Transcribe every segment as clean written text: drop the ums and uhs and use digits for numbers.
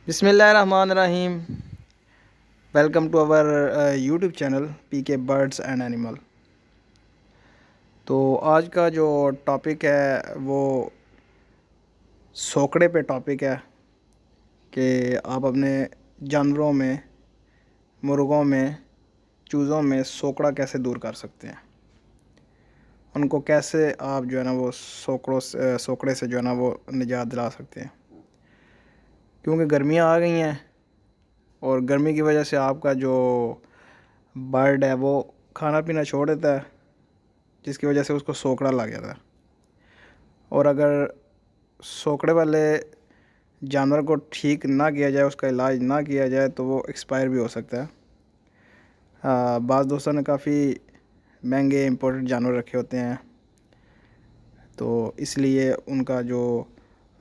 बिस्मिल्लाहिर्रहमानिर्रहीम। Welcome to our YouTube channel PK birds and animal. तो आज का जो टॉपिक है वो सोकड़े पे टॉपिक है कि आप अपने जानवरों में, मुर्गों में, चूज़ों में सोकड़ा कैसे दूर कर सकते हैं। उनको कैसे आप जो है ना वो सोकड़े से जो है ना वो निजात दिला सकते हैं, क्योंकि गर्मियाँ आ गई हैं और गर्मी की वजह से आपका जो बर्ड है वो खाना पीना छोड़ देता है, जिसकी वजह से उसको सोकड़ा लग जाता है। और अगर सोकड़े वाले जानवर को ठीक ना किया जाए, उसका इलाज ना किया जाए, तो वो एक्सपायर भी हो सकता है। बाज़ दोस्तों ने काफ़ी महंगे इम्पोर्टेड जानवर रखे होते हैं, तो इसलिए उनका जो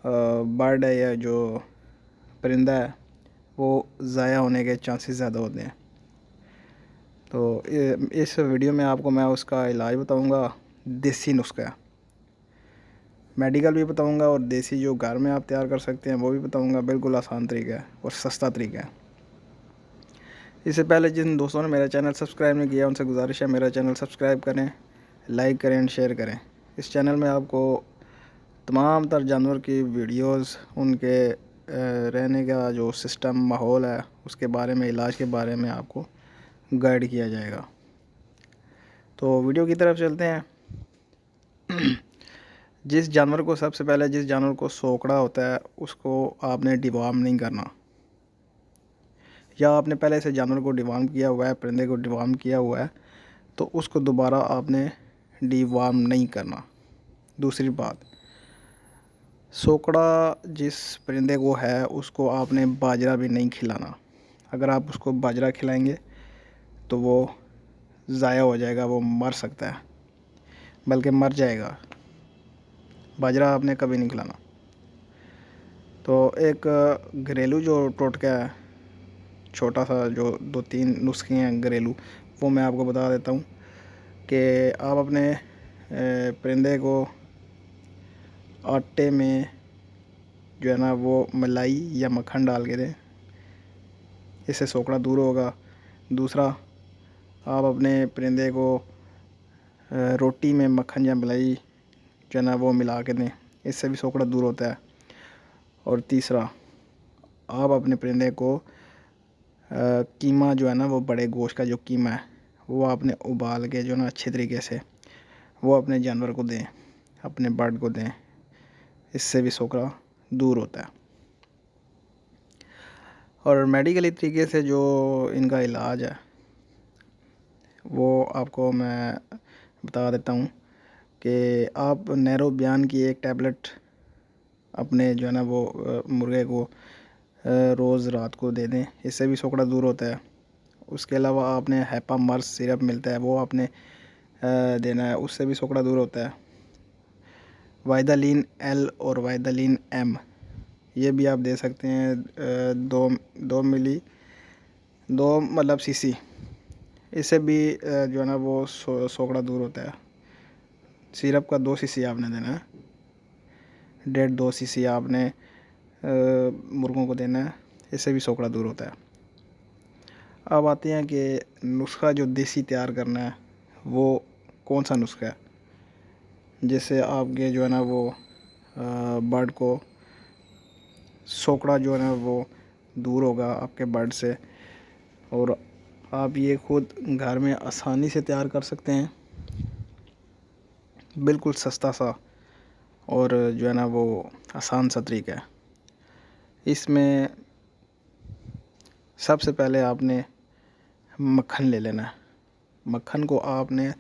बर्ड है या जो परिंदा है वो ज़ाया होने के चांसेस ज़्यादा होते हैं। तो इस वीडियो में आपको मैं उसका इलाज बताऊंगा, देसी नुस्खा, मेडिकल भी बताऊंगा, और देसी जो घर में आप तैयार कर सकते हैं वो भी बताऊंगा। बिल्कुल आसान तरीका है और सस्ता तरीका है। इससे पहले जिन दोस्तों ने मेरा चैनल सब्सक्राइब नहीं किया उनसे गुजारिश है मेरा चैनल सब्सक्राइब करें, लाइक करें एंड शेयर करें। इस चैनल में आपको तमाम तर जानवर की वीडियोस, उनके रहने का जो सिस्टम, माहौल है, उसके बारे में, इलाज के बारे में आपको गाइड किया जाएगा। तो वीडियो की तरफ चलते हैं। जिस जानवर को सबसे पहले जिस जानवर को सोकड़ा होता है उसको आपने डिवॉर्म नहीं करना, या आपने पहले से जानवर को डिवॉर्म किया हुआ है, परिंदे को डिवॉर्म किया हुआ है, तो उसको दोबारा आपने डिवॉर्म नहीं करना। दूसरी बात, सोकड़ा जिस परिंदे को है उसको आपने बाजरा भी नहीं खिलाना। अगर आप उसको बाजरा खिलाएंगे तो वो ज़ाया हो जाएगा, वो मर सकता है, बल्कि मर जाएगा। बाजरा आपने कभी नहीं खिलाना। तो एक घरेलू जो टोटका है, छोटा सा, जो 2-3 नुस्खे हैं घरेलू, वो मैं आपको बता देता हूँ कि आप अपने परिंदे को आटे में जो है ना वो मलाई या मक्खन डाल के दें, इससे सोकड़ा दूर होगा। दूसरा, आप अपने परिंदे को रोटी में मक्खन या मलाई जो है ना वो मिला के दें, इससे भी सोकड़ा दूर होता है। और तीसरा, आप अपने परिंदे को कीमा जो है ना वो बड़े गोश्त का जो कीमा है वो आपने उबाल के जो ना अच्छे तरीके से वो अपने जानवर को दें, अपने बर्ड को दें, इससे भी सोकड़ा दूर होता है। और मेडिकली तरीके से जो इनका इलाज है वो आपको मैं बता देता हूँ कि आप नैरो बयान की एक टैबलेट अपने जो है ना वो मुर्गे को रोज़ रात को दे दें, इससे भी सोकड़ा दूर होता है। उसके अलावा आपने हैपामर्स सिरप मिलता है, वो आपने देना है, उससे भी सोकड़ा दूर होता है। वाइदालीन एल और वाइदालीन एम, ये भी आप दे सकते हैं, 2 मिली, 2 मतलब सीसी, इससे भी जो है ना वो सोकड़ा दूर होता है। सिरप का 2 सीसी आपने देना है, 1.5-2 सीसी आपने मुर्गों को देना है, इससे भी सोकड़ा दूर होता है। अब आते हैं कि नुस्खा जो देसी तैयार करना है वो कौन सा नुस्खा है जिससे आपके जो है ना वो बर्ड को सोकड़ा जो है ना वो दूर होगा आपके बर्ड से, और आप ये खुद घर में आसानी से तैयार कर सकते हैं। बिल्कुल सस्ता सा और जो है ना वो आसान सा तरीका है। इसमें सबसे पहले आपने मक्खन ले लेना है। मक्खन को आपने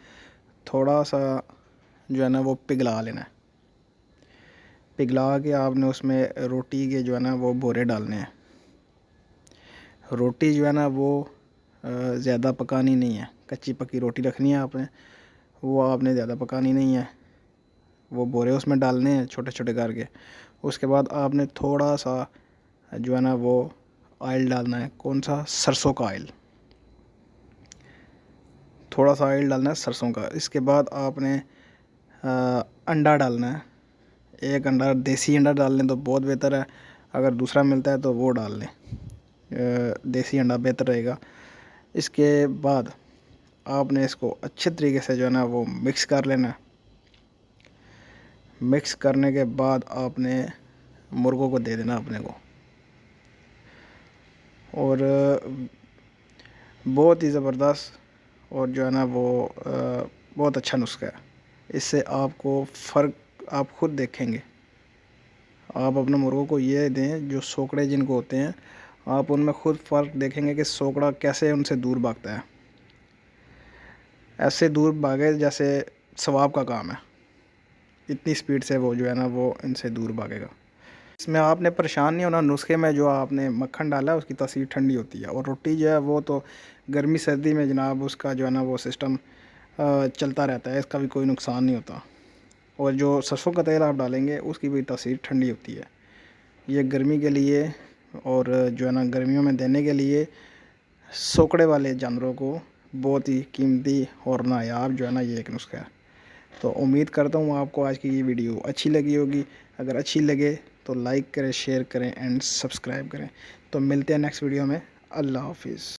थोड़ा सा जो है ना वो पिघला लेना है। पिघला के आपने उसमें रोटी के जो है ना वो बोरे डालने हैं। रोटी जो है ना वो ज़्यादा पकानी नहीं है, कच्ची पक्की रोटी रखनी है आपने, वो आपने ज़्यादा पकानी नहीं है। वो बोरे उसमें डालने हैं छोटे छोटे करके। उसके बाद आपने थोड़ा सा जो है ना वो ऑयल डालना है। कौन सा? सरसों का ऑयल, थोड़ा सा ऑयल डालना है सरसों का। इसके बाद आपने अंडा डालना है। एक अंडा, देसी अंडा डाल लें तो बहुत बेहतर है। अगर दूसरा मिलता है तो वो डाल लें, देसी अंडा बेहतर रहेगा। इसके बाद आपने इसको अच्छे तरीके से जो है ना वो मिक्स कर लेना। मिक्स करने के बाद आपने मुर्गों को दे देना अपने को। और बहुत ही ज़बरदस्त और जो है ना वो बहुत अच्छा नुस्खा है। इससे आपको फ़र्क आप खुद देखेंगे। आप अपने मुर्गों को ये दें जो सोकड़े जिनको होते हैं, आप उनमें खुद फ़र्क देखेंगे कि सोकड़ा कैसे उनसे दूर भागता है। ऐसे दूर भागे जैसे सवाब का काम है, इतनी स्पीड से वो जो है ना वो इनसे दूर भागेगा। इसमें आपने परेशान नहीं होना। नुस्खे में जो आपने मक्खन डाला है उसकी तासीर ठंडी होती है, और रोटी जो है वो तो गर्मी सर्दी में जनाब उसका जो है ना वो सिस्टम चलता रहता है, इसका भी कोई नुकसान नहीं होता। और जो सरसों का तेल आप डालेंगे उसकी भी तासीर ठंडी होती है। ये गर्मी के लिए और जो है ना गर्मियों में देने के लिए सोकड़े वाले जानवरों को बहुत ही कीमती और नायाब जो है ना ये एक नुस्खा है। तो उम्मीद करता हूँ आपको आज की ये वीडियो अच्छी लगी होगी। अगर अच्छी लगे तो लाइक करें, शेयर करें एंड सब्सक्राइब करें। तो मिलते हैं नेक्स्ट वीडियो में। अल्लाह हाफिज़।